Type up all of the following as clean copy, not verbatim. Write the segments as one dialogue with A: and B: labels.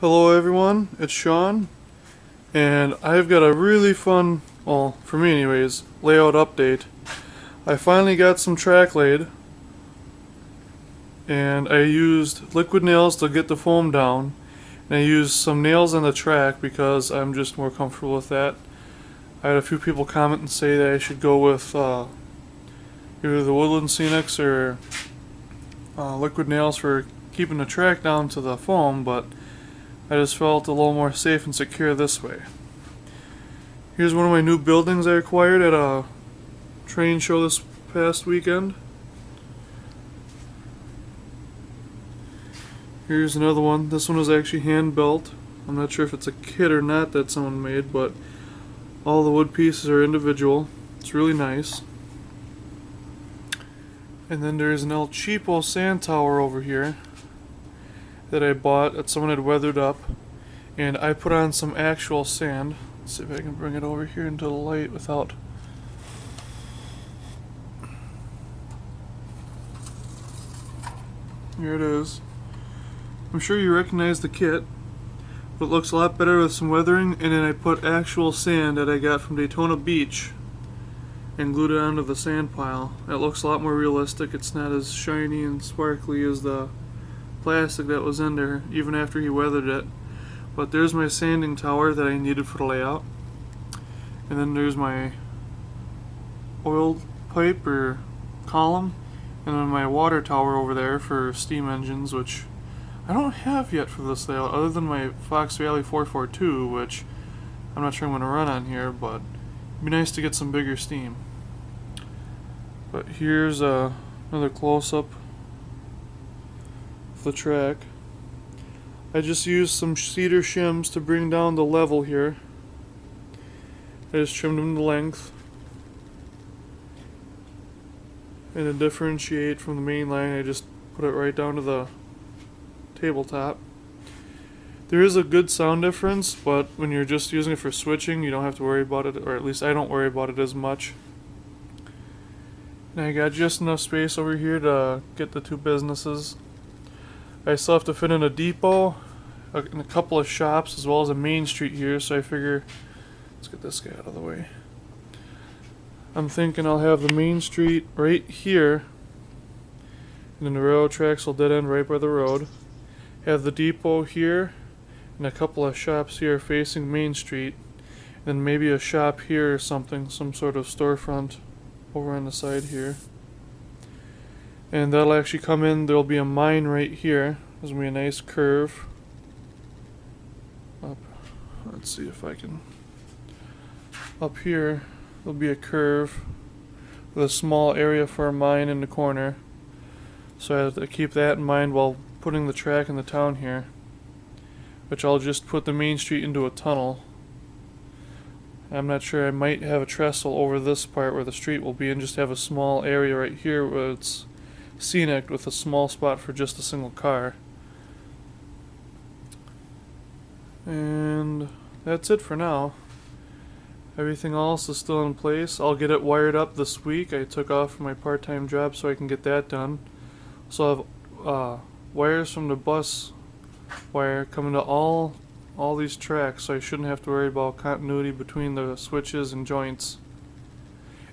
A: Hello everyone, it's Sean, and I've got a really fun, well, for me anyways, layout update. I finally got some track laid, and I used liquid nails to get the foam down, and I used some nails on the track because I'm just more comfortable with that. I had a few people comment and say that I should go with either the Woodland Scenics or liquid nails for keeping the track down to the foam, but I just felt a little more safe and secure this way. Here's one of my new buildings I acquired at a train show this past weekend. Here's another one. This one was actually hand built. I'm not sure if it's a kit or not that someone made, but all the wood pieces are individual. It's really nice. And then there's an El Cheapo sand tower over here that I bought that someone had weathered up, and I put on some actual sand. Let's see if I can bring it over here into the light without. Here it is. I'm sure you recognize the kit, but it looks a lot better with some weathering, and then I put actual sand that I got from Daytona Beach and glued it onto the sand pile. It looks a lot more realistic. It's not as shiny and sparkly as the plastic that was in there even after he weathered it. But there's my sanding tower that I needed for the layout, and then there's my oil pipe or column, and then my water tower over there for steam engines, which I don't have yet for this layout other than my Fox Valley 442, which I'm not sure I'm going to run on here, but it'd be nice to get some bigger steam. But here's another close-up the track. I just used some cedar shims to bring down the level here. I just trimmed them to length and to differentiate from the main line I just put it right down to the tabletop. There is a good sound difference, but when you're just using it for switching you don't have to worry about it, or at least I don't worry about it as much. And I got just enough space over here to get the two businesses. I still have to fit in a depot and a couple of shops as well as a main street here, so I figure let's get this guy out of the way. I'm thinking I'll have the main street right here, and then the railroad tracks will dead end right by the road. Have the depot here and a couple of shops here facing Main Street, and then maybe a shop here or something, some sort of storefront over on the side here. And that'll actually come in, there'll be a mine right here. There's going to be a nice curve up. Let's see if I can. Up here, there'll be a curve with a small area for a mine in the corner. So I have to keep that in mind while putting the track in the town here, which I'll just put the main street into a tunnel. I'm not sure, I might have a trestle over this part where the street will be and just have a small area right here where it's scenic with a small spot for just a single car. And that's it for now. Everything else is still in place. I'll get it wired up this week. I took off from my part-time job so I can get that done. So I have wires from the bus wire coming to all these tracks, so I shouldn't have to worry about continuity between the switches and joints.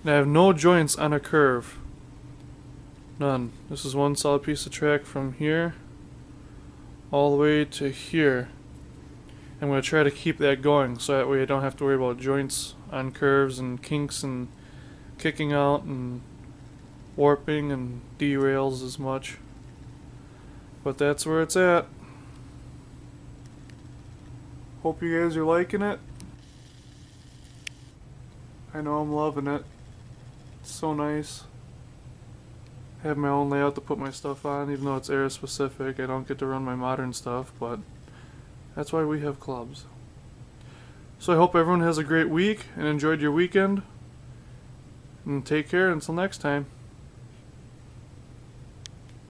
A: And I have no joints on a curve. None. This is one solid piece of track from here all the way to here. I'm going to try to keep that going so that way I don't have to worry about joints on curves and kinks and kicking out and warping and derails as much. But that's where it's at. Hope you guys are liking it. I know I'm loving it. It's so nice. I have my own layout to put my stuff on, even though it's era specific. I don't get to run my modern stuff, but that's why we have clubs. So I hope everyone has a great week and enjoyed your weekend. And take care until next time.